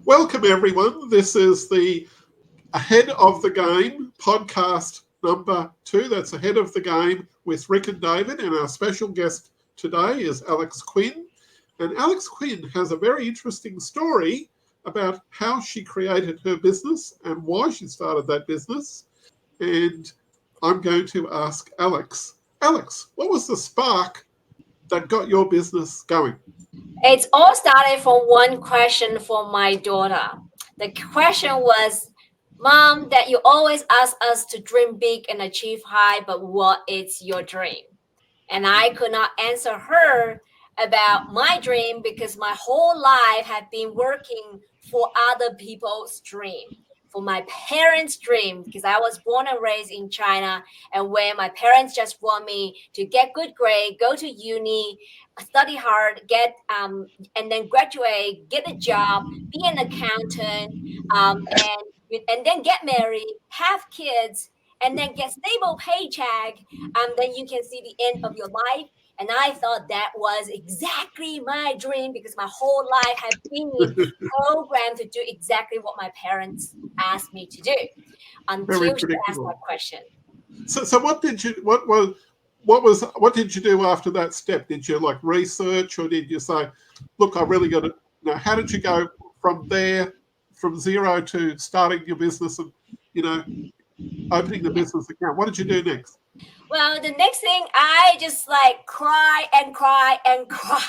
Welcome, everyone. This is the Ahead of the Game podcast number 2. That's Ahead of the Game with Rick and David. And our special guest today is Alex Quinn. And Alex Quinn has a very interesting story about how she created her business and why she started that business. And I'm going to ask Alex, what was the spark that got your business going? It's all started from one question from my daughter. The question was, Mom, that you always ask us to dream big and achieve high, but what is your dream? And I could not answer her about my dream because my whole life had been working for other people's dream, for my parents' dream, because I was born and raised in China. And when my parents just want me to get good grade, go to uni, study hard, and then graduate, get a job, be an accountant, and then get married, have kids, and then get stable paycheck, then you can see the end of your life. And I thought that was exactly my dream because my whole life had been programmed to do exactly what my parents asked me to do Very until she asked predictable. that question. So what did you do after that step? Did you like research, or did you say, look, I really got to, how did you go from there, from zero to starting your business and, opening the business account? What did you do next? Well, the next thing, I just like cry and cry and cry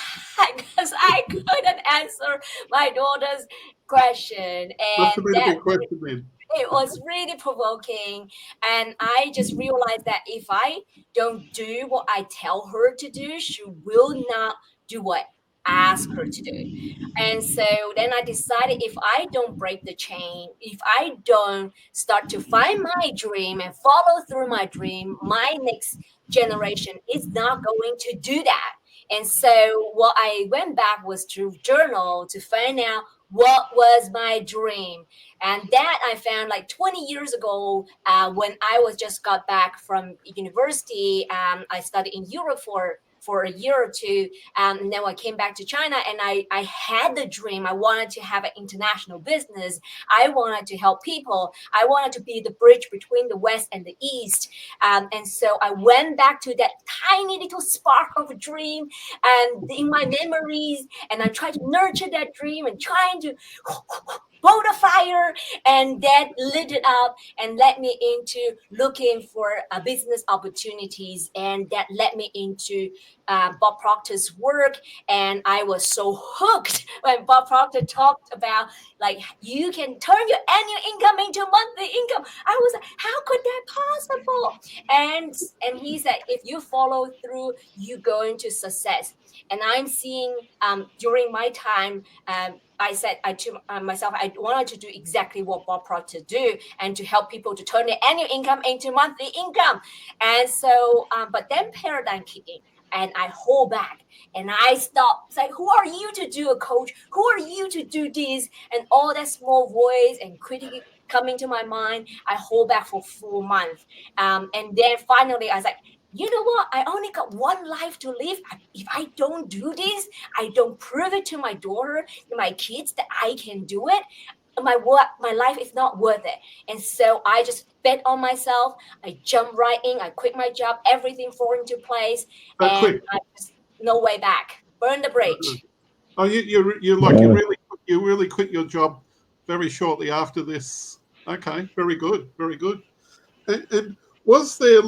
because I couldn't answer my daughter's question. Must have And been a that big question then. it was really provoking. And I just realized that if I don't do what I tell her to do, she will not do what I ask her to do. And so then I decided, if I don't break the chain, if I don't start to find my dream and follow through my dream, my next generation is not going to do that. And so what I went back was to journal to find out what was my dream. And that I found like 20 years ago, when I was just got back from university. I studied in Europe for a year or two. And then I came back to China, and I had the dream. I wanted to have an international business. I wanted to help people. I wanted to be the bridge between the West and the East. And so I went back to that tiny little spark of a dream and in my memories, and I tried to nurture that dream and trying to build a fire, and that lit it up and led me into looking for business opportunities, and that led me into Bob Proctor's work. And I was so hooked when Bob Proctor talked about, like, you can turn your annual income into monthly income. I was like, how could that possible? And he said, if you follow through, you go into success. And I'm seeing during my time, I said to myself, I wanted to do exactly what Bob Proctor do, and to help people to turn their annual income into monthly income. And so, but then paradigm kicked in, and I hold back, and I stop. It's like, who are you to do a coach? Who are you to do this? And all that small voice and critic coming to my mind, I hold back for 4 months. And then finally, I was like, you know what? I only got one life to live. If I don't do this, I don't prove it to my daughter, to my kids, that I can do it, my life is not worth it. And so I just bet on myself. I jump right in. I quit my job. Everything fall into place, and I just no way back. Burn the bridge. Oh, you really quit your job very shortly after this. Okay, very good, very good. And was there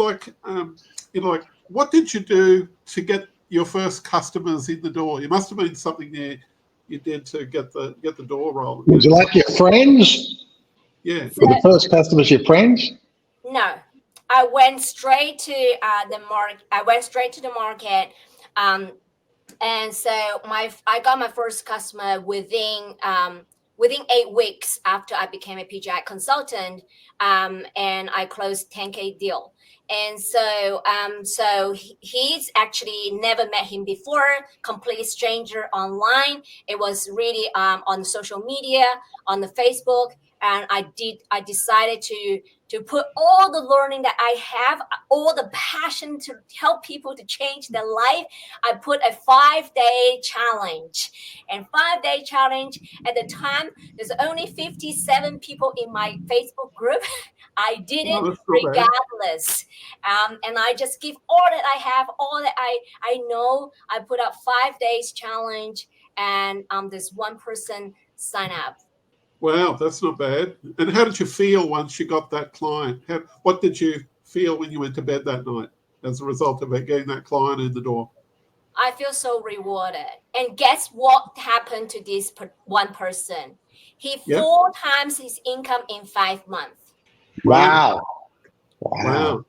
what did you do to get your first customers in the door? You must have been something there you did to get the door rolling. Would you like your friends? Yeah. Were the first customers your friends? No, I went straight to the market. I went straight to the market, and so I got my first customer within 8 weeks after I became a PGI consultant, and I closed 10K deal. And so, he's actually never met him before, complete stranger online. It was really on social media, on the Facebook. and I decided to put all the learning that I have, all the passion to help people to change their life. I put a 5-day challenge, and 5-day challenge at the time, there's only 57 people in my Facebook group. I did it Oh, that's not bad. regardless. And I just give all that I have, all that I know. I put up 5 days challenge, and this one person sign up. Wow, that's not bad. And how did you feel once you got that client? What did you feel when you went to bed that night as a result of getting that client in the door? I feel so rewarded. And guess what happened to this one person? He Yeah. 4 times his income in 5 months. Wow. Wow.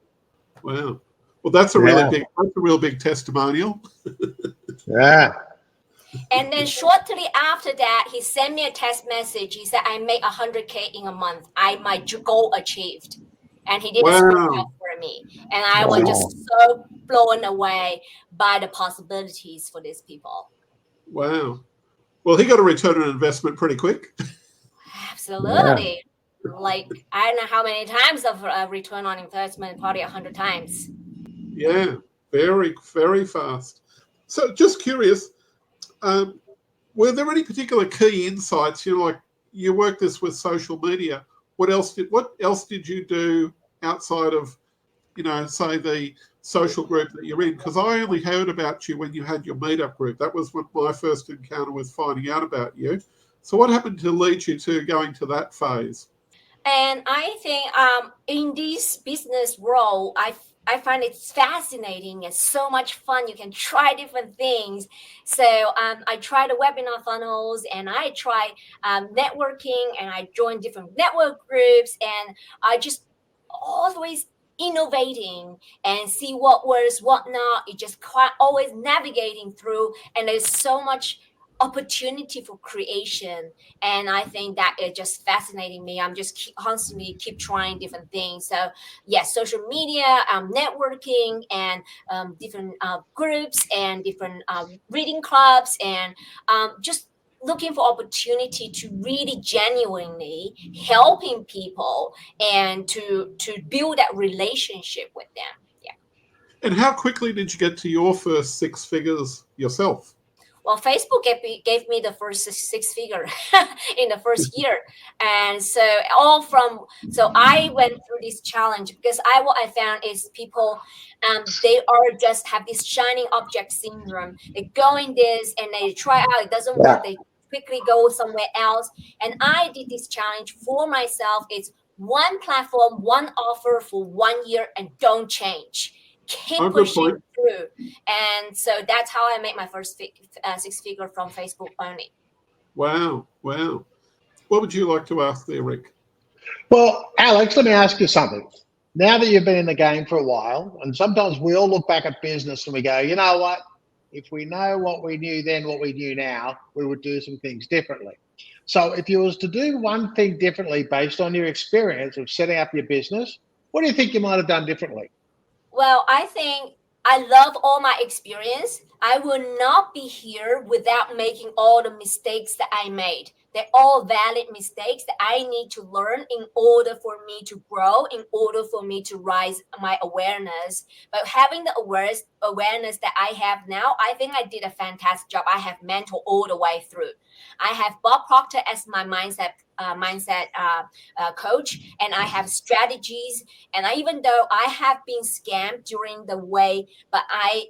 Wow. Well, that's a real big testimonial. Yeah. And then shortly after that, he sent me a text message. He said, I made 100K in a month. My goal achieved. And he did a screenshot for me. And I was just so blown away by the possibilities for these people. Wow. Well, he got a return on investment pretty quick. Absolutely. Like, I don't know how many times of return on investment, probably 100 times. Yeah, very, very fast. So just curious, were there any particular key insights? Like you worked this with social media. What else did you do outside of, say the social group that you're in? Because I only heard about you when you had your meetup group. That was my first encounter with finding out about you. So what happened to lead you to going to that phase? And I think in this business world, I find it fascinating. It's so much fun. You can try different things. So I try the webinar funnels, and I try networking, and I join different network groups, and I just always innovating and see what works, what not. It just quite always navigating through, and there's so much opportunity for creation, and I think that is just fascinating me. I'm just constantly keep trying different things. So yes, social media, networking, and different groups, and different reading clubs, and just looking for opportunity to really genuinely helping people, and to build that relationship with them. Yeah. And how quickly did you get to your first 6 figures yourself? Well, Facebook gave me the first 6 figure in the first year. And so I went through this challenge because what I found is people, they are just have this shining object syndrome. They go in this and they try out, it doesn't work. They quickly go somewhere else. And I did this challenge for myself. It's one platform, one offer for 1 year, and don't change. Keep pushing through. And so that's how I made my first 6 figure from Facebook only. Wow. What would you like to ask there, Rick? Well, Alex, let me ask you something. Now that you've been in the game for a while, and sometimes we all look back at business and we go, you know what? If we know what we knew then, what we knew now, we would do some things differently. So if you was to do one thing differently based on your experience of setting up your business, what do you think you might have done differently? Well, I think I love all my experience. I will not be here without making all the mistakes that I made. They're all valid mistakes that I need to learn in order for me to grow, in order for me to rise my awareness. But having the awareness that I have now, I think I did a fantastic job. I have mentored all the way through. I have Bob Proctor as my mindset coach, and I have strategies. And even though I have been scammed during the way, but I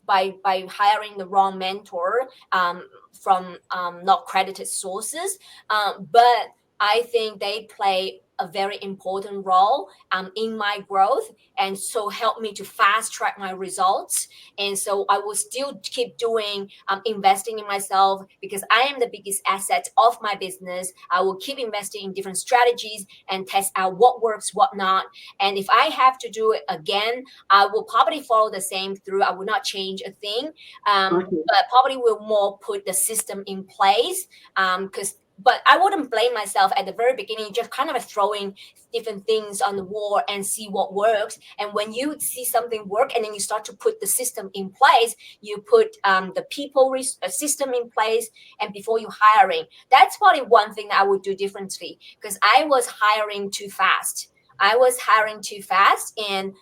by hiring the wrong mentor from not credited sources, but I think they play a very important role in my growth, and so help me to fast track my results. And so I will still keep doing investing in myself, because I am the biggest asset of my business. I will keep investing in different strategies and test out what works, what not. And if I have to do it again, I will probably follow the same through. I will not change a thing, but probably will more put the system in place, because but I wouldn't blame myself at the very beginning, just kind of throwing different things on the wall and see what works. And when you see something work and then you start to put the system in place, you put the people system in place, and before you hiring, that's probably one thing that I would do differently, because I was hiring too fast. And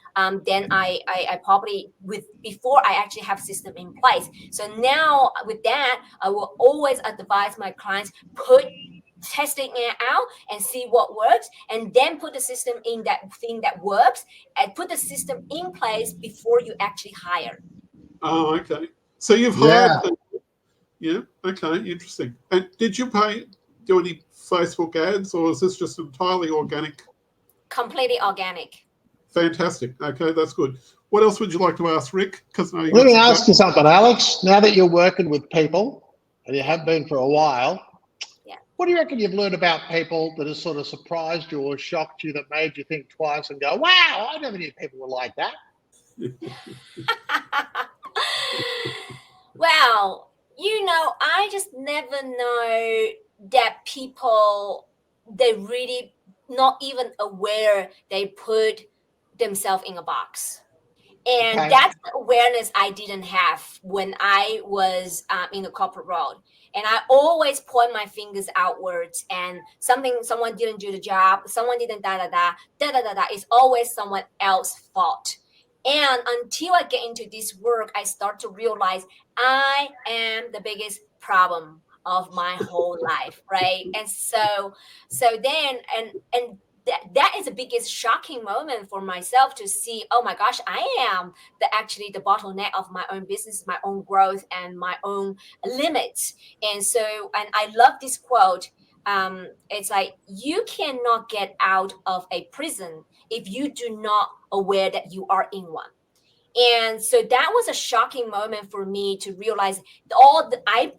then I probably before I actually have system in place. So now with that, I will always advise my clients, put testing it out and see what works, and then put the system in that thing that works, and put the system in place before you actually hire. Oh, okay. So you've hired. Yeah. Okay. Interesting. And did you do any Facebook ads, or is this just entirely organic? Completely organic. Fantastic. Okay, that's good. What else would you like to ask, Rick? Because Let me ask you something, Alex. Now that you're working with people, and you have been for a while, what do you reckon you've learned about people that has sort of surprised you or shocked you, that made you think twice and go, wow, I never knew people were like that? Well, I just never know that people, they really not even aware they put themselves in a box. And that's the awareness I didn't have when I was in the corporate world. And I always point my fingers outwards, and someone didn't do the job, someone didn't it's always someone else's fault. And until I get into this work, I start to realize I am the biggest problem of my whole life, right? And so then and that is the biggest shocking moment for myself, to see, oh my gosh, I am actually the bottleneck of my own business, my own growth, and my own limits. And I love this quote. It's like, you cannot get out of a prison if you do not aware that you are in one. And so that was a shocking moment for me to realize I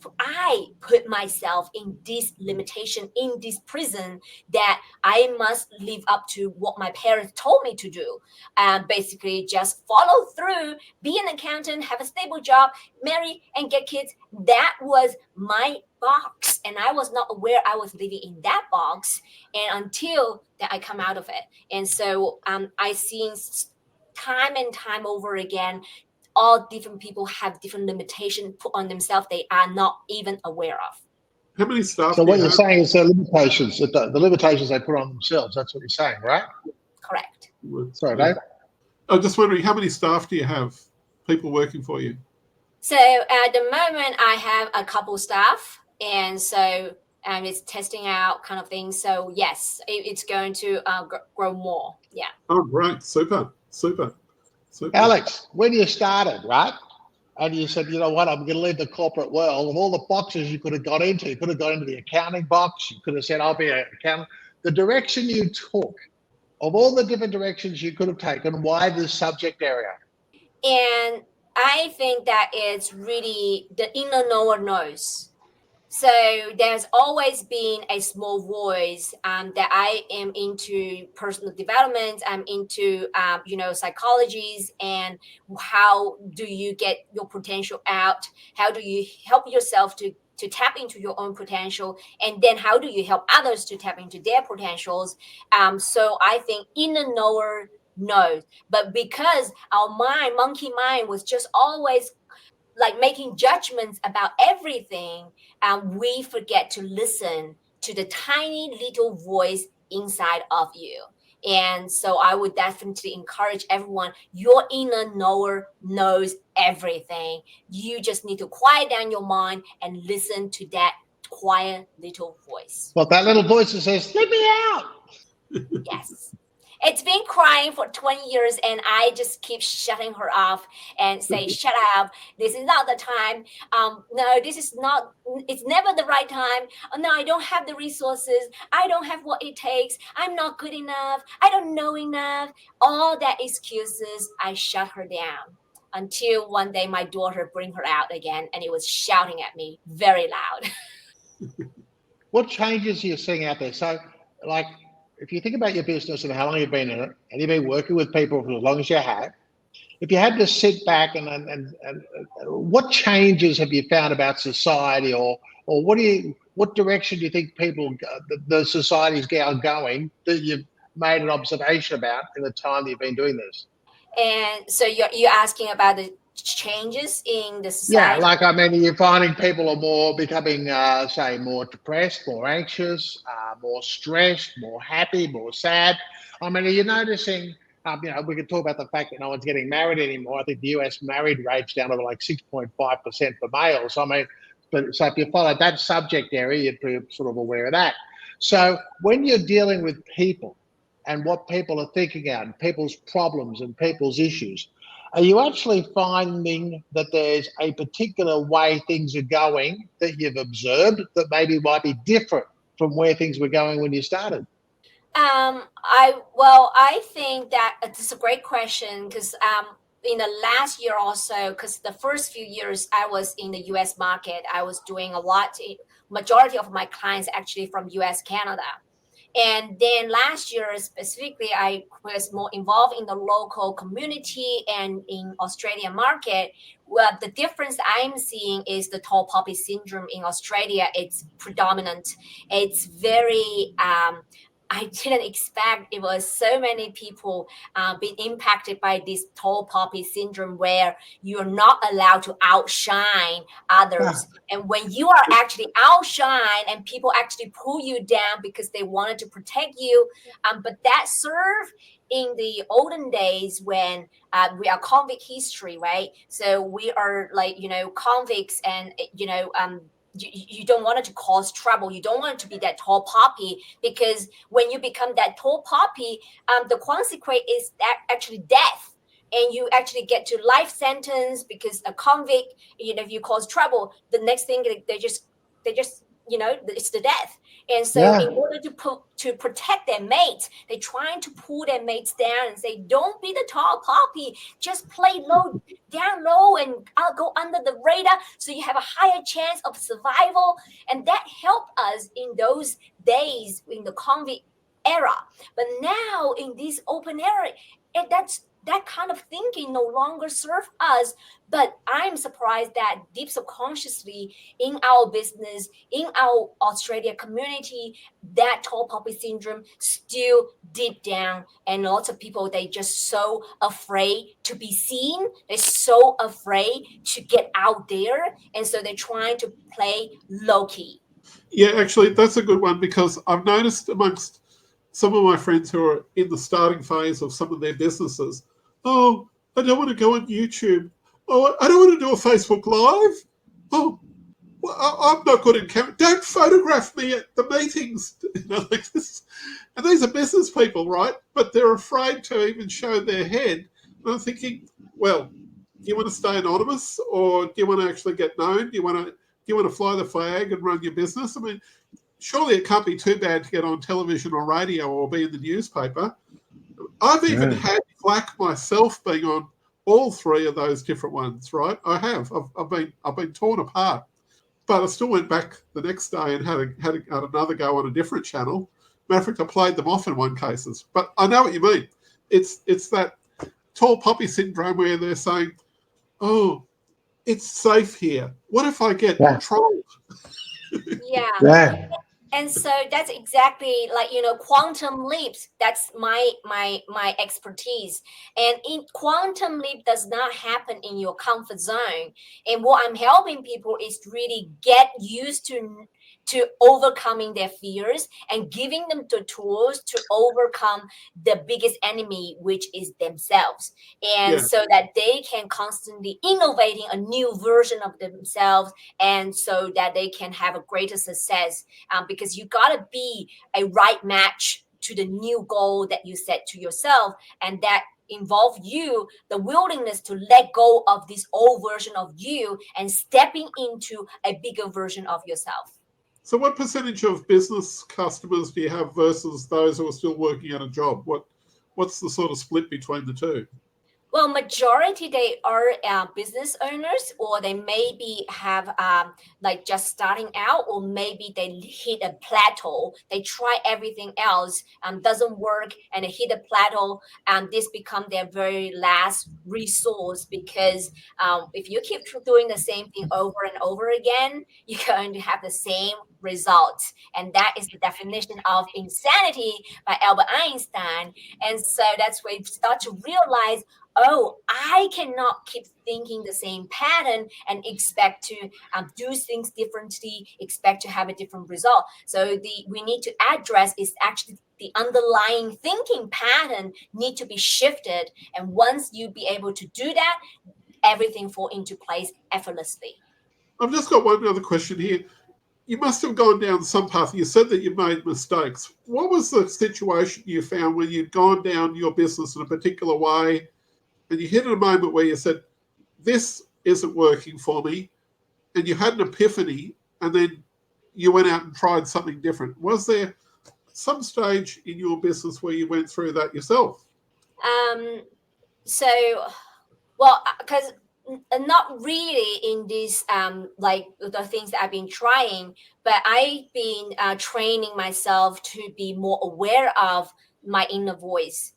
put myself in this limitation, in this prison, that I must live up to what my parents told me to do. Basically, just follow through, be an accountant, have a stable job, marry, and get kids. That was my box, and I was not aware I was living in that box, and until that I come out of it. And so I seen time and time over again, all different people have different limitations put on themselves they are not even aware of. How many staff? So what you're saying is the limitations they put on themselves. That's what you're saying, right? Correct. Sorry, Dave. I'm just wondering, how many staff do you have? People working for you? So at the moment, I have a couple staff, and so it's testing out kind of thing. So yes, it's going to grow more. Yeah. Oh, great! Super. Alex, when you started, right, and you said, you know what, I'm going to leave the corporate world, of all the boxes you could have got into, you could have got into the accounting box, you could have said, I'll be an accountant. The direction you took, of all the different directions you could have taken, why this subject area? And I think that it's really the inner knower knows. So there's always been a small voice that I am into personal development. I'm into, psychologies, and how do you get your potential out? How do you help yourself to tap into your own potential? And then how do you help others to tap into their potentials? So I think inner knower knows. But because our monkey mind was just always like making judgments about everything, we forget to listen to the tiny little voice inside of you. And so I would definitely encourage everyone, your inner knower knows everything. You just need to quiet down your mind and listen to that quiet little voice. Well, that little voice that says, let me out. Yes. It's been crying for 20 years, and I just keep shutting her off and say, shut up. This is not the time. No, this is not, it's never the right time. Oh, no, I don't have the resources. I don't have what it takes. I'm not good enough. I don't know enough. All that excuses, I shut her down until one day my daughter bring her out again, and it was shouting at me very loud. What changes are you seeing out there? So, like, if you think about your business and how long you've been in it, and you've been working with people for as long as you have, if you had to sit back and what changes have you found about society or or what direction do you think the society's going that you've made an observation about in the time that you've been doing this? And so you're asking about the changes in the Yeah, society. like, I mean, you're finding people are more becoming, say, more depressed, more anxious, more stressed, more happy, more sad. I mean, are you noticing? We could talk about the fact that no one's getting married anymore. I think the US married rate's down to like 6.5% for males. I mean, but so if you follow that subject area, you'd be sort of aware of that. So when you're dealing with people and what people are thinking out and people's problems and people's issues, are you actually finding that there's a particular way things are going that you've observed that maybe might be different from where things were going when you started? I think that it's a great question because in the last year or so, because the first few years I was in the U.S. market, I was doing a lot. Majority of my clients actually from U.S. Canada. And then last year specifically, I was more involved in the local community and in Australian market. Well, the difference I'm seeing is the tall poppy syndrome in Australia. It's predominant. It's very I didn't expect it was so many people being impacted by this tall poppy syndrome where you're not allowed to outshine others. And when you are actually outshine and people actually pull you down because they wanted to protect you, but that served in the olden days when we are convict history, right? So we are like, convicts and, you don't want it to cause trouble. You don't want it to be that tall poppy because when you become that tall poppy, the consequence is that actually death. And you actually get to life sentence because a convict, if you cause trouble, the next thing they just, it's the death. And so in order to protect their mates, they're trying to pull their mates down and say, don't be the tall poppy, just play low, down low and I'll go under the radar so you have a higher chance of survival. And that helped us in those days in the convict era. But now in this open era, that kind of thinking no longer serve us. But I'm surprised that deep subconsciously in our business, in our Australia community, that tall poppy syndrome still deep down. And lots of people, they just so afraid to be seen. They're so afraid to get out there. And so they're trying to play low key. Yeah, actually, that's a good one because I've noticed amongst some of my friends who are in the starting phase of some of their businesses, oh, I don't want to go on YouTube. Oh, I don't want to do a Facebook Live. Oh, well, I'm not good in camera. Don't photograph me at the meetings. Like this. And these are business people, right? But they're afraid to even show their head. And I'm thinking, well, do you want to stay anonymous or do you want to actually get known? Do you want to fly the flag and run your business? I mean, surely it can't be too bad to get on television or radio or be in the newspaper. I've even had flack myself being on all three of those different ones, right? I have. I've been torn apart, but I still went back the next day and had another go on a different channel. Matter of fact, I played them off in one cases. But I know what you mean. It's that tall poppy syndrome where they're saying, "Oh, it's safe here. What if I get trolled?" Yeah. And so that's exactly like, quantum leaps. That's my expertise. And in quantum leap does not happen in your comfort zone. And what I'm helping people is really get used to overcoming their fears and giving them the tools to overcome the biggest enemy, which is themselves. And so that they can constantly innovating a new version of themselves and so that they can have a greater success. Because you got to be a right match to the new goal that you set to yourself, and that involve you the willingness to let go of this old version of you and stepping into a bigger version of yourself. So what percentage of business customers do you have versus those who are still working at a job? What's the sort of split between the two? Well, majority they are business owners, or they maybe have like just starting out, or maybe they hit a plateau. They try everything else, doesn't work, and they hit a plateau, and this become their very last resource. Because if you keep doing the same thing over and over again, you're going to have the same results, and that is the definition of insanity by Albert Einstein. And so that's where you start to realize, oh, I cannot keep thinking the same pattern and expect to do things differently, expect to have a different result. So we need to address is actually the underlying thinking pattern need to be shifted. And once you be able to do that, everything fall into place effortlessly. I've just got one other question here. You must have gone down some path. You said that you made mistakes. What was the situation you found when you'd gone down your business in a particular way and you hit a moment where you said, this isn't working for me, and you had an epiphany, and then you went out and tried something different? Was there some stage in your business where you went through that yourself? So, well, because not really in this like the things that I've been trying, but I've been training myself to be more aware of my inner voice,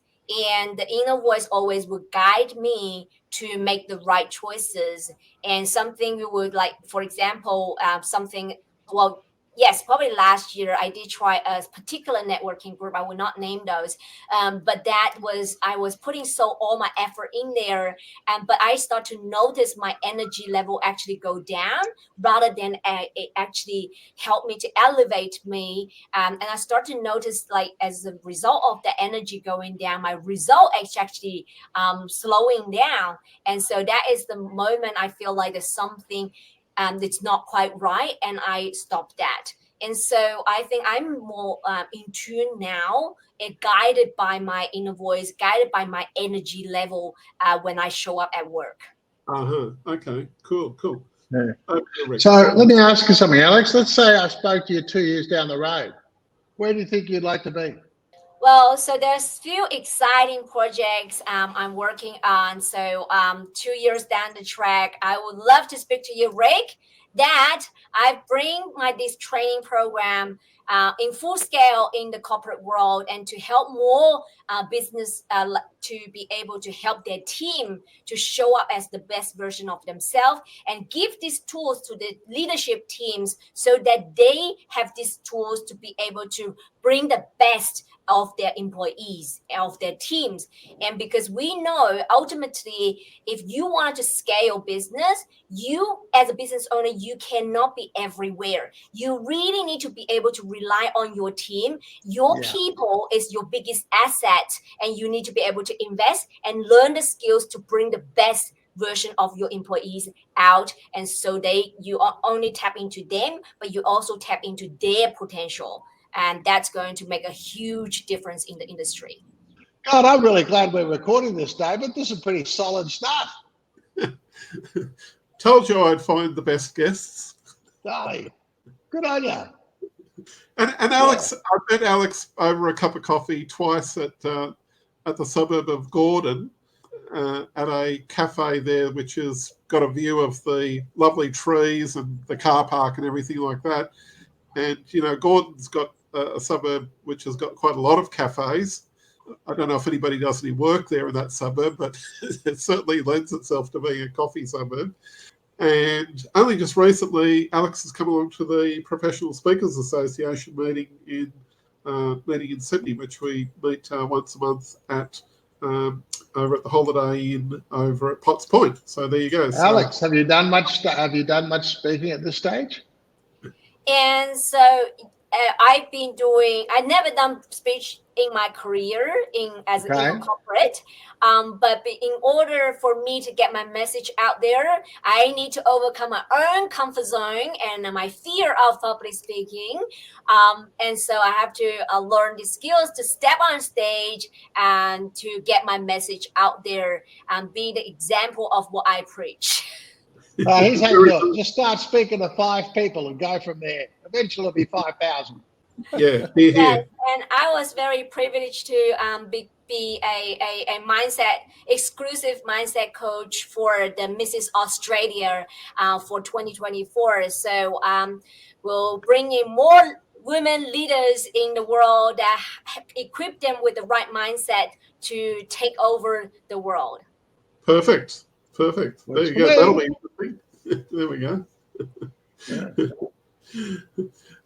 and the inner voice always would guide me to make the right choices. And something we would like, for example, something, well, yes, probably last year I did try a particular networking group. I will not name those, but that was, I was putting so all my effort in there, but I start to notice my energy level actually go down rather than it actually help me to elevate me. And I start to notice, like, as a result of the energy going down, my result is actually slowing down. And so that is the moment I feel like there's something that's not quite right, and I stopped that. And so I think I'm more in tune now, and guided by my inner voice, guided by my energy level when I show up at work. Okay. Cool. Yeah. Rick. So let me ask you something, Alex. Let's say I spoke to you 2 years down the road. Where do you think you'd like to be? Well, so there's few exciting projects I'm working on. So 2 years down the track, I would love to speak to you, Rick. That I bring my this training program in full scale in the corporate world, and to help more business to be able to help their team to show up as the best version of themselves, and give these tools to the leadership teams so that they have these tools to be able to bring the best of their employees, of their teams. And because we know ultimately, if you want to scale business, you as a business owner, you cannot be everywhere. You really need to be able to rely on your team. Your people is your biggest asset, and you need to be able to invest and learn the skills to bring the best version of your employees out. And so you only tap into them, but you also tap into their potential, and that's going to make a huge difference in the industry. God, I'm really glad we're recording this, David. This is pretty solid stuff. Told you I'd find the best guests. Golly, good on you. And Alex, I met Alex over a cup of coffee twice at the suburb of Gordon, at a cafe there, which has got a view of the lovely trees and the car park and everything like that. And, you know, Gordon's got a suburb which has got quite a lot of cafes. I don't know if anybody does any work there in that suburb, but it certainly lends itself to being a coffee suburb. And only just recently, Alex has come along to the Professional Speakers Association meeting in Sydney, which we meet once a month at over at the Holiday Inn over at Potts Point. So there you go. Alex, have you done much? Have you done much speaking at this stage? And so I never done speech in my career as a corporate, but in order for me to get my message out there, I need to overcome my own comfort zone and my fear of public speaking, and so I have to learn the skills to step on stage and to get my message out there and be the example of what I preach. Here's how you do it. Just start speaking to 5 people and go from there. Eventually it'll be 5,000. Yeah. Yes, and I was very privileged to be a mindset, exclusive mindset coach for the Mrs. Australia for 2024. So we'll bring in more women leaders in the world that equip them with the right mindset to take over the world. Perfect. Perfect. There Works you for go. me. That'll be interesting. There we go. Yeah.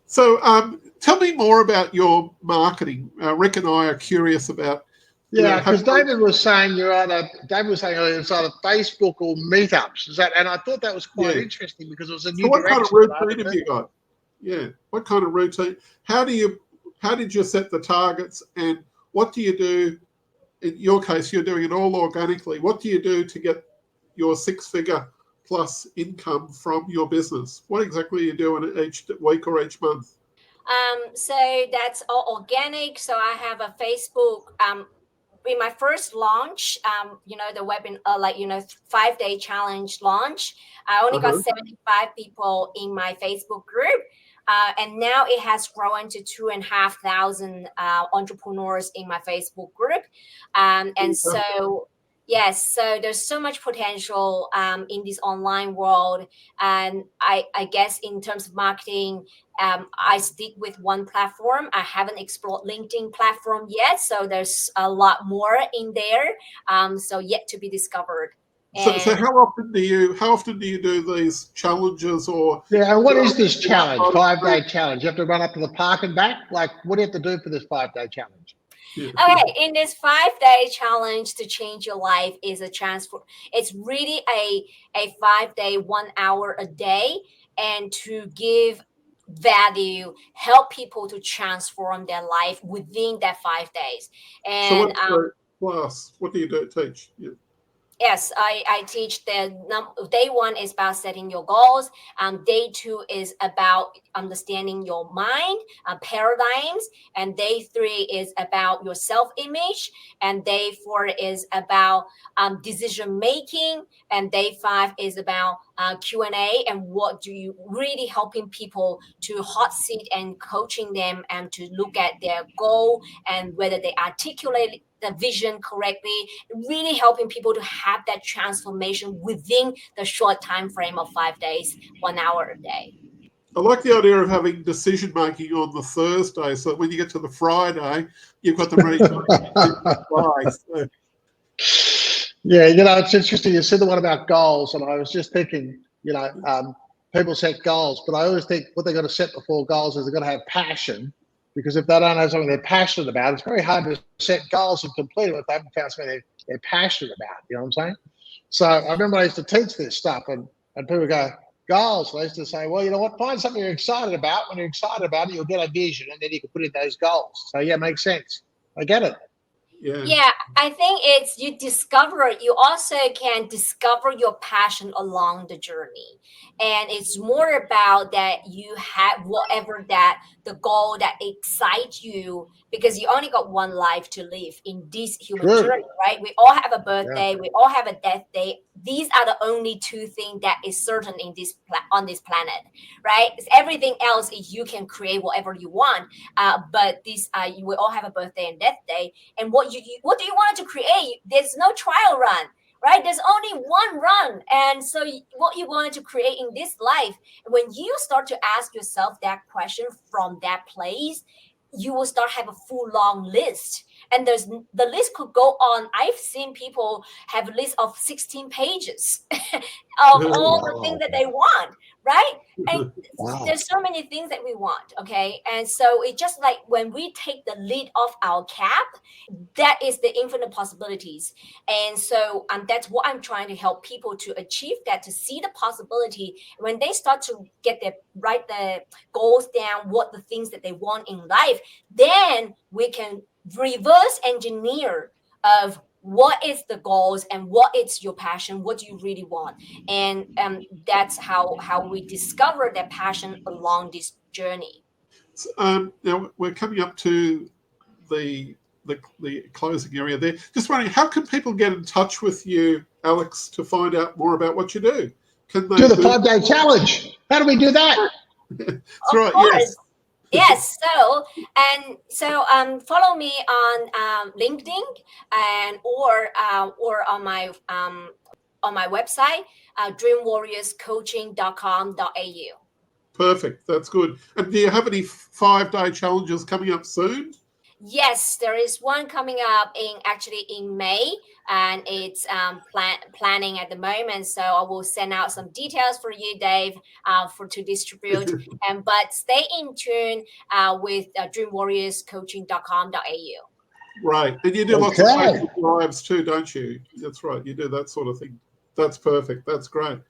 So tell me more about your marketing. Rick and I are curious about. Yeah, because David was saying earlier it's either Facebook or meetups. Is that? And I thought that was quite interesting because it was a So new what kind of direction. routine have you got? Yeah. What kind of routine? How did you set the targets, and what do you do? In your case, you're doing it all organically. What do you do to get your 6-figure plus income from your business? What exactly are you doing each week or each month? So that's all organic. So I have a Facebook. In my first launch, the webinar, 5-day challenge launch, I only got 75 people in my Facebook group. And now it has grown to 2,500 entrepreneurs in my Facebook group. And so, yes, so there's so much potential in this online world. And I guess in terms of marketing, I stick with one platform. I haven't explored LinkedIn platform yet, so there's a lot more in there. So yet to be discovered. So how often do you do these challenges or? Yeah, and what is this challenge? 5-day challenge. You have to run up to the park and back. Like, what do you have to do for this 5-day challenge? Yeah. Okay, in this 5-day challenge to change your life is a chance for. It's really a 5-day, 1 hour a day, and to give value, help people to transform their life within that 5 days. And so what's the class? What do you teach? Yeah. Yes, I teach day 1 is about setting your goals. Day 2 is about understanding your mind paradigms, and day 3 is about your self-image, and day 4 is about decision making, and day 5 is about Q&A, and what do you really helping people to hot seat and coaching them and to look at their goal and whether they articulate the vision correctly, really helping people to have that transformation within the short time frame of 5 days, 1 hour a day. I like the idea of having decision making on the Thursday, so that when you get to the Friday, you've got them ready to buy. So. Yeah, it's interesting. You said the one about goals, and I was just thinking, people set goals, but I always think what they've got to set before goals is they've got to have passion. Because if they don't have something they're passionate about, it's very hard to set goals and complete them if they haven't found something they're passionate about. You know what I'm saying? So I remember I used to teach this stuff, and people go, goals. And I used to say, well, you know what? Find something you're excited about. When you're excited about it, you'll get a vision, and then you can put in those goals. So, yeah, it makes sense. I get it. Yeah, I think it's you also can discover your passion along the journey. And it's more about that you have whatever that the goal that excites you, because you only got one life to live in this human journey, right? We all have a birthday, we all have a death day. These are the only 2 things that is certain in on this planet, right? Everything else is you can create whatever you want, but this we all have a birthday and death day. And what do you want to create? There's no trial run, right? There's only one run. And so what you wanted to create in this life, when you start to ask yourself that question from that place, you will start have a full long list. And the list could go on. I've seen people have a list of 16 pages of all the things that they want, right? And there's so many things that we want, okay? And so it's just like when we take the lid off our cap, that is the infinite possibilities. And so that's what I'm trying to help people to achieve, that to see the possibility. When they start to write the goals down, what the things that they want in life, then we can reverse engineer of what is the goals and what is your passion, what do you really want. And that's how we discover that passion along this journey. Now we're coming up to the closing area there. Just wondering, how can people get in touch with you, Alex, to find out more about what you do? Can they do the 5-day challenge? How do we do that? That's right. Yes. Yes, follow me on LinkedIn and or on my website, dreamwarriorscoaching.com.au. Perfect. That's good. And do you have any 5-day challenges coming up soon? Yes, there is one coming up in May, and it's planning at the moment. So I will send out some details for you, Dave, for to distribute. And but stay in tune with dreamwarriorscoaching.com.au. Right. And you do lots of Okay. Facebook lives too, don't you? That's right. You do that sort of thing. That's perfect. That's great.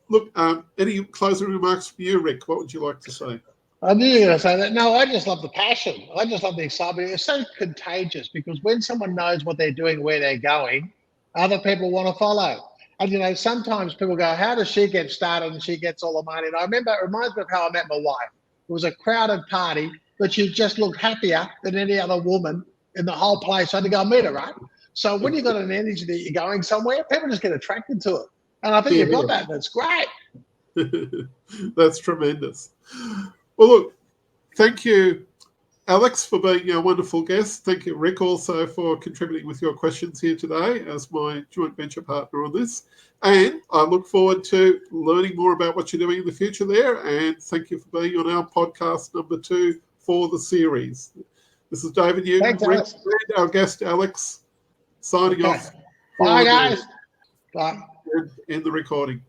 Look, any closing remarks from you, Rick? What would you like to say? I knew you were going to say that. No, I just love the passion. I just love the excitement. It's so contagious because when someone knows what they're doing, where they're going, other people want to follow. And sometimes people go, "How does she get started?" And she gets all the money. And I remember it reminds me of how I met my wife. It was a crowded party, but she just looked happier than any other woman in the whole place. I had to go and meet her, right? So when you've got an energy that you're going somewhere, people just get attracted to it. And I think you've got that. That's great. That's tremendous. Well, look, thank you, Alex, for being a wonderful guest. Thank you, Rick, also for contributing with your questions here today as my joint venture partner on this. And I look forward to learning more about what you're doing in the future there. And thank you for being on our podcast number 2 for the series. This is David Newton, Thanks, Rick, Alex. and our guest, Alex, signing off. Bye, guys. Bye. End the recording.